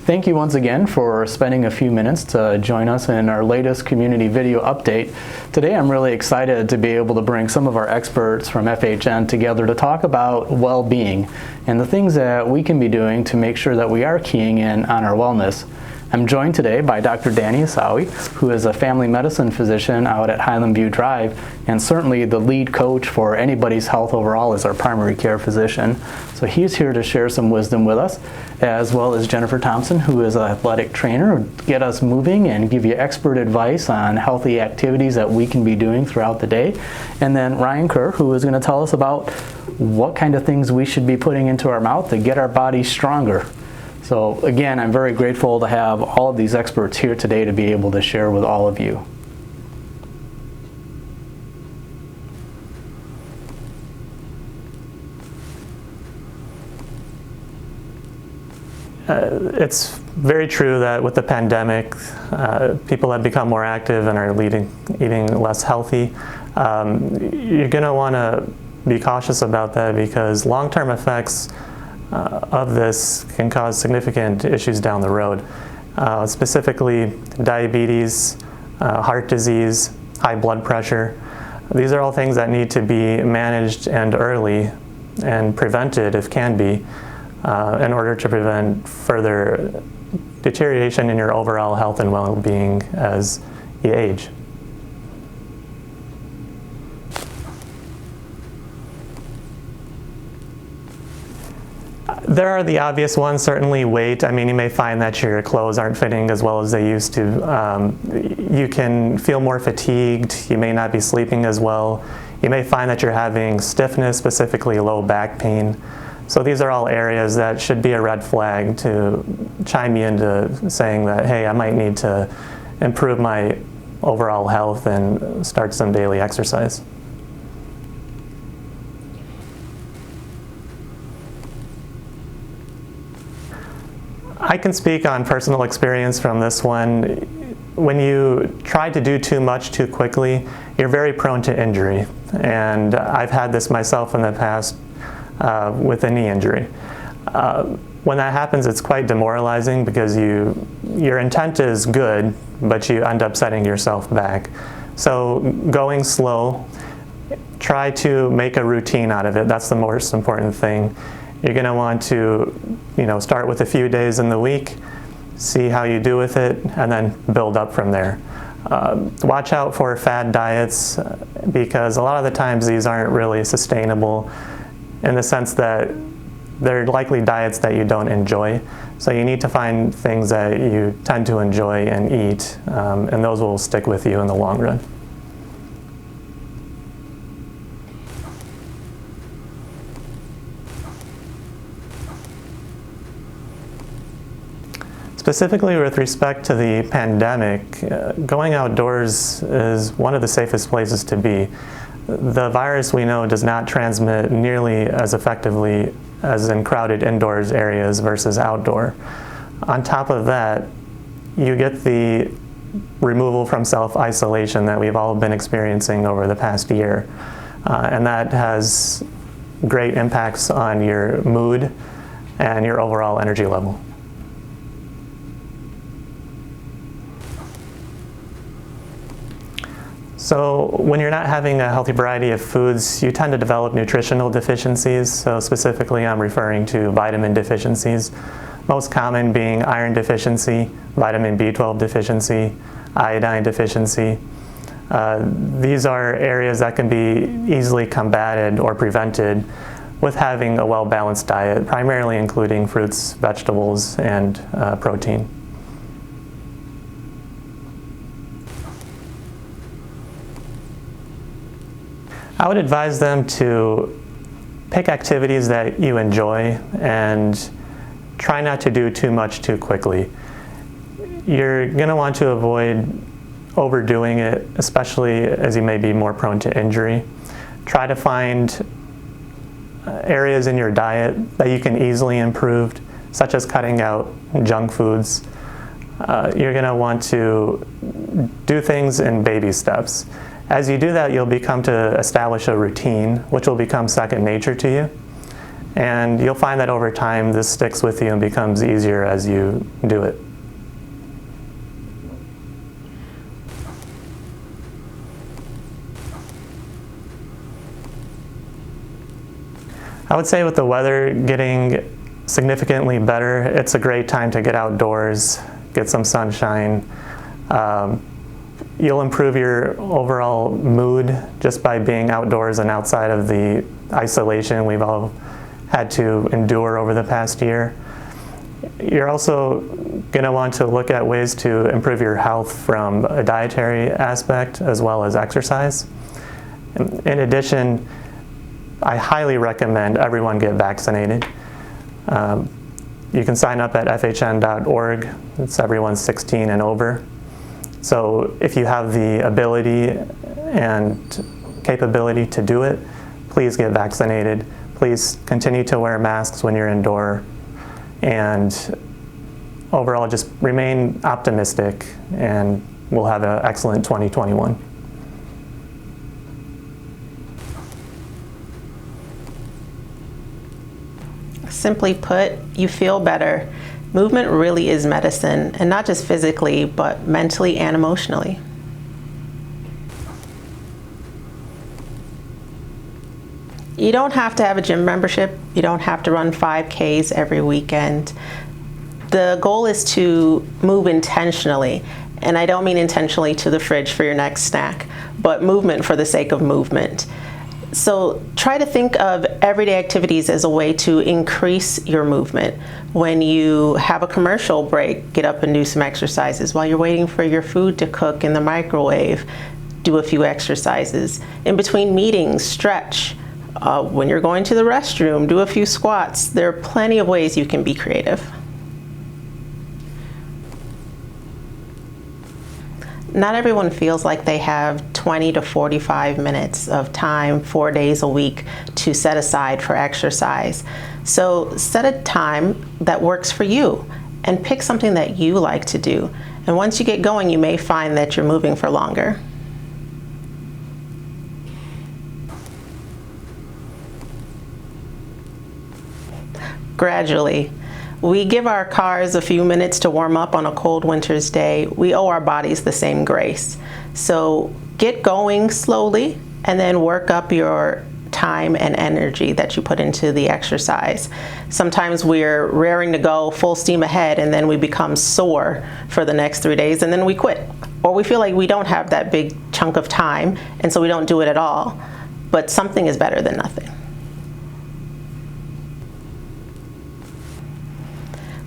Thank you once again for spending a few minutes to join us in our latest community video update. Today I'm really excited to be able to bring some of our experts from FHN together to talk about well-being and the things that we can be doing to make sure that we are keying in on our wellness. I'm joined today by Dr. Danny Asawi, who is a family medicine physician out at Highland View Drive, and certainly the lead coach for anybody's health overall is our primary care physician. So he's here to share some wisdom with us, as well as Jennifer Thompson, who is an athletic trainer, get us moving and give you expert advice on healthy activities that we can be doing throughout the day. And then Ryan Kerr, who is going to tell us about what kind of things we should be putting into our mouth to get our bodies stronger. So again, I'm very grateful to have all of these experts here today to be able to share with all of you. It's very true that with the pandemic, people have become more active and are eating less healthy. You're going to want to be cautious about that because long-term effects of this can cause significant issues down the road, specifically diabetes, heart disease, high blood pressure. These are all things that need to be managed and early and prevented if can be in order to prevent further deterioration in your overall health and well-being as you age. There are the obvious ones, certainly weight. I mean, you may find that your clothes aren't fitting as well as they used to. You can feel more fatigued. You may not be sleeping as well. You may find that you're having stiffness, specifically low back pain. So these are all areas that should be a red flag to chime you into saying that, hey, I might need to improve my overall health and start some daily exercise. I can speak on personal experience from this one. When you try to do too much too quickly, you're very prone to injury. And I've had this myself in the past with a knee injury. When that happens, it's quite demoralizing because your intent is good, but you end up setting yourself back. So going slow, try to make a routine out of it. That's the most important thing. You're going to want to, start with a few days in the week, see how you do with it, and then build up from there. Watch out for fad diets because a lot of the times these aren't really sustainable in the sense that they're likely diets that you don't enjoy. So you need to find things that you tend to enjoy and eat, and those will stick with you in the long run. Specifically with respect to the pandemic, going outdoors is one of the safest places to be. The virus, we know, does not transmit nearly as effectively as in crowded indoors areas versus outdoor. On top of that, you get the removal from self-isolation that we've all been experiencing over the past year. And that has great impacts on your mood and your overall energy level. So when you're not having a healthy variety of foods, you tend to develop nutritional deficiencies. So specifically, I'm referring to vitamin deficiencies. Most common being iron deficiency, vitamin B12 deficiency, iodine deficiency. These are areas that can be easily combated or prevented with having a well-balanced diet, primarily including fruits, vegetables, and protein. I would advise them to pick activities that you enjoy and try not to do too much too quickly. You're going to want to avoid overdoing it, especially as you may be more prone to injury. Try to find areas in your diet that you can easily improve, such as cutting out junk foods. You're going to want to do things in baby steps. As you do that, you'll become to establish a routine, which will become second nature to you. And you'll find that over time this sticks with you and becomes easier as you do it. I would say with the weather getting significantly better, it's a great time to get outdoors, get some sunshine. You'll improve your overall mood just by being outdoors and outside of the isolation we've all had to endure over the past year. You're also going to want to look at ways to improve your health from a dietary aspect as well as exercise. In addition, I highly recommend everyone get vaccinated. You can sign up at FHN.org. It's everyone 16 and over. So if you have the ability and capability to do it, please get vaccinated. Please continue to wear masks when you're indoor. And overall, just remain optimistic, and we'll have an excellent 2021. Simply put, you feel better. Movement really is medicine, and not just physically, but mentally and emotionally. You don't have to have a gym membership. You don't have to run 5Ks every weekend. The goal is to move intentionally, and I don't mean intentionally to the fridge for your next snack, but movement for the sake of movement. So try to think of everyday activities as a way to increase your movement. When you have a commercial break, get up and do some exercises. While you're waiting for your food to cook in the microwave, do a few exercises. In between meetings, stretch. When you're going to the restroom, do a few squats. There are plenty of ways you can be creative. Not everyone feels like they have 20 to 45 minutes of time, 4 days a week, to set aside for exercise. So set a time that works for you and pick something that you like to do. And once you get going, you may find that you're moving for longer. Gradually. We give our cars a few minutes to warm up on a cold winter's day. We owe our bodies the same grace. So get going slowly and then work up your time and energy that you put into the exercise. Sometimes we're raring to go full steam ahead, and then we become sore for the next 3 days, and then we quit. Or we feel like we don't have that big chunk of time, and so we don't do it at all. But something is better than nothing.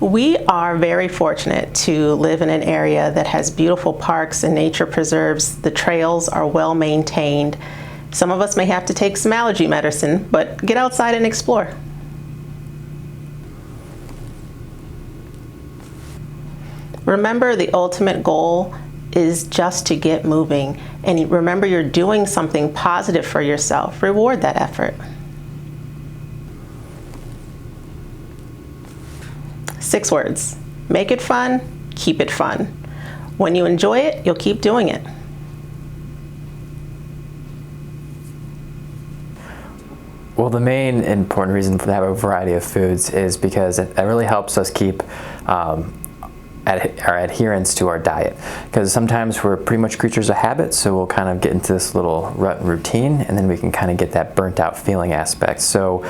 We are very fortunate to live in an area that has beautiful parks and nature preserves. The trails are well maintained. Some of us may have to take some allergy medicine, but get outside and explore. Remember, the ultimate goal is just to get moving. And remember, you're doing something positive for yourself. Reward that effort. 6 words. Make it fun, keep it fun. When you enjoy it, you'll keep doing it. Well, the main important reason for to have a variety of foods is because it really helps us keep our adherence to our diet, because sometimes we're pretty much creatures of habit, so we'll kind of get into this little rut routine, and then we can kind of get that burnt out feeling aspect. So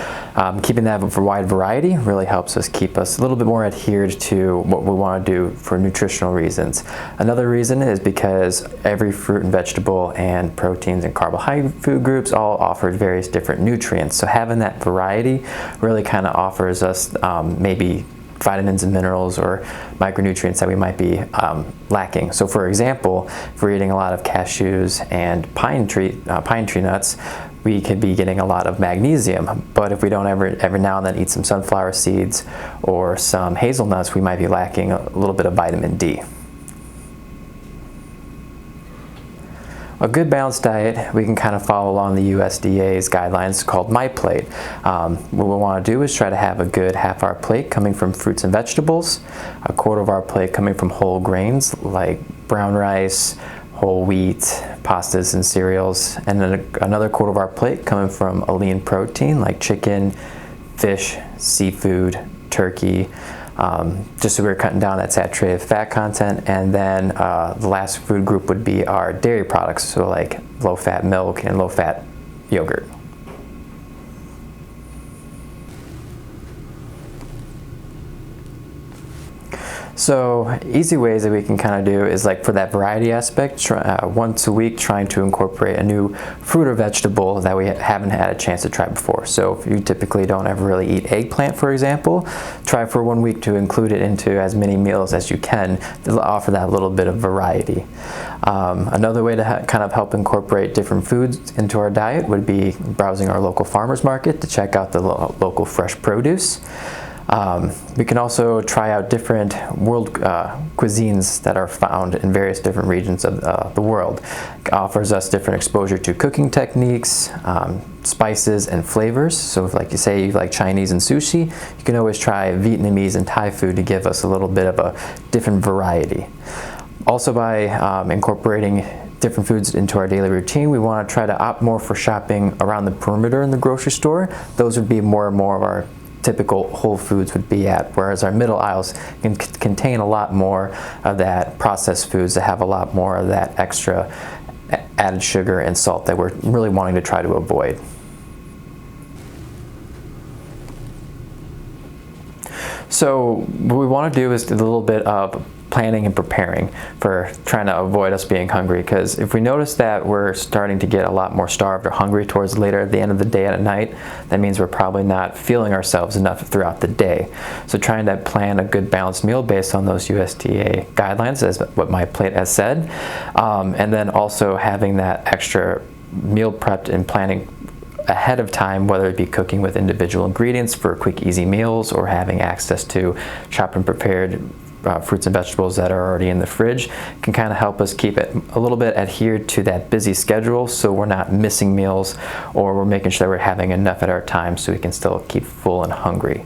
keeping that wide variety really helps us keep us a little bit more adhered to what we want to do for nutritional reasons. Another reason is because every fruit and vegetable and proteins and carbohydrate food groups all offer various different nutrients, so having that variety really kind of offers us maybe vitamins and minerals or micronutrients that we might be lacking. So for example, if we're eating a lot of cashews and pine tree nuts, we could be getting a lot of magnesium. But if we don't every now and then eat some sunflower seeds or some hazelnuts, we might be lacking a little bit of vitamin D. A good balanced diet, we can kind of follow along the USDA's guidelines called My Plate. What we want to do is try to have a good half our plate coming from fruits and vegetables, a quarter of our plate coming from whole grains like brown rice, whole wheat, pastas and cereals, and then another quarter of our plate coming from a lean protein like chicken, fish, seafood, turkey, just so we're cutting down that saturated fat content. And then the last food group would be our dairy products, so like low-fat milk and low-fat yogurt. So easy ways that we can kind of do is like for that variety aspect, once a week trying to incorporate a new fruit or vegetable that we haven't had a chance to try before. So if you typically don't ever really eat eggplant, for example, try for 1 week to include it into as many meals as you can to offer that little bit of variety. Another way to kind of help incorporate different foods into our diet would be browsing our local farmers market to check out the local fresh produce. We can also try out different world cuisines that are found in various different regions of the world. It offers us different exposure to cooking techniques, spices, and flavors. So if, like you say, you like Chinese and sushi, you can always try Vietnamese and Thai food to give us a little bit of a different variety. Also, by incorporating different foods into our daily routine, we want to try to opt more for shopping around the perimeter in the grocery store. Those would be more and more of our typical whole foods would be at, whereas our middle aisles can contain a lot more of that processed foods that have a lot more of that extra added sugar and salt that we're really wanting to try to avoid. So what we want to do is do a little bit of planning and preparing for trying to avoid us being hungry, because if we notice that we're starting to get a lot more starved or hungry towards later at the end of the day and at night, that means we're probably not feeling ourselves enough throughout the day. So trying to plan a good balanced meal based on those USDA guidelines, as what My Plate has said, and then also having that extra meal prepped and planning ahead of time, whether it be cooking with individual ingredients for quick easy meals or having access to chopped and prepared fruits and vegetables that are already in the fridge, can kind of help us keep it a little bit adhered to that busy schedule, so we're not missing meals, or we're making sure we're having enough at our time so we can still keep full and hungry.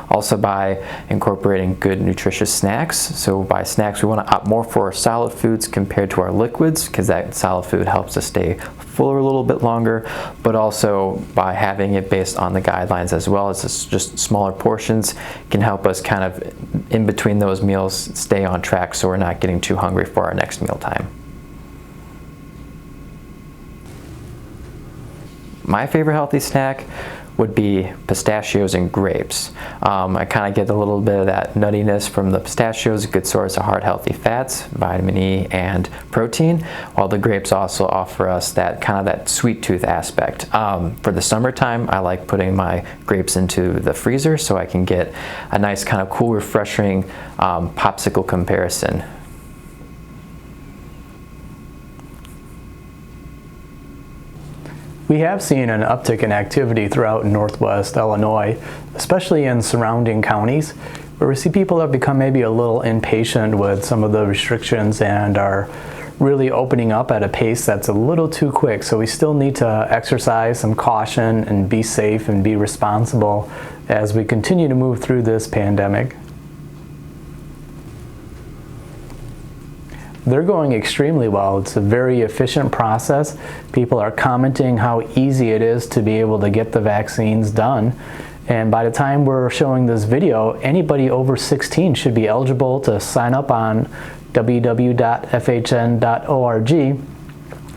Also, by incorporating good nutritious snacks. So by snacks, we want to opt more for solid foods compared to our liquids, because that solid food helps us stay fuller a little bit longer, but also by having it based on the guidelines as well as just smaller portions can help us kind of in between those meals stay on track, so we're not getting too hungry for our next meal time. My favorite healthy snack would be pistachios and grapes. I kind of get a little bit of that nuttiness from the pistachios, a good source of hard healthy fats, vitamin E, and protein, while the grapes also offer us that kind of that sweet tooth aspect. For the summertime, I like putting my grapes into the freezer so I can get a nice kind of cool, refreshing popsicle comparison. We have seen an uptick in activity throughout Northwest Illinois, especially in surrounding counties, where we see people have become maybe a little impatient with some of the restrictions and are really opening up at a pace that's a little too quick. So we still need to exercise some caution and be safe and be responsible as we continue to move through this pandemic. They're going extremely well. It's a very efficient process. People are commenting how easy it is to be able to get the vaccines done. And by the time we're showing this video, anybody over 16 should be eligible to sign up on www.fhn.org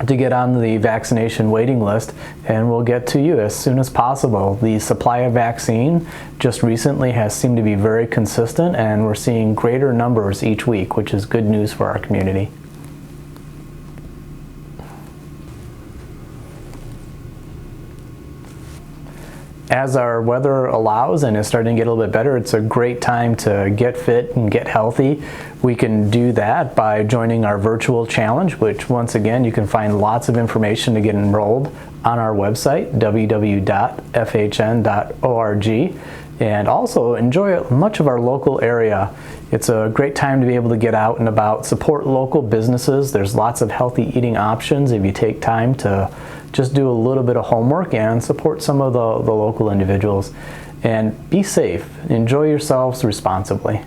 to get on the vaccination waiting list, and we'll get to you as soon as possible. The supply of vaccine just recently has seemed to be very consistent, and we're seeing greater numbers each week, which is good news for our community. As our weather allows and is starting to get a little bit better, it's a great time to get fit and get healthy. We can do that by joining our virtual challenge, which once again, you can find lots of information to get enrolled on our website, www.fhn.org, and also enjoy much of our local area. It's a great time to be able to get out and about, support local businesses. There's lots of healthy eating options if you take time to just do a little bit of homework and support some of the local individuals. And be safe. Enjoy yourselves responsibly.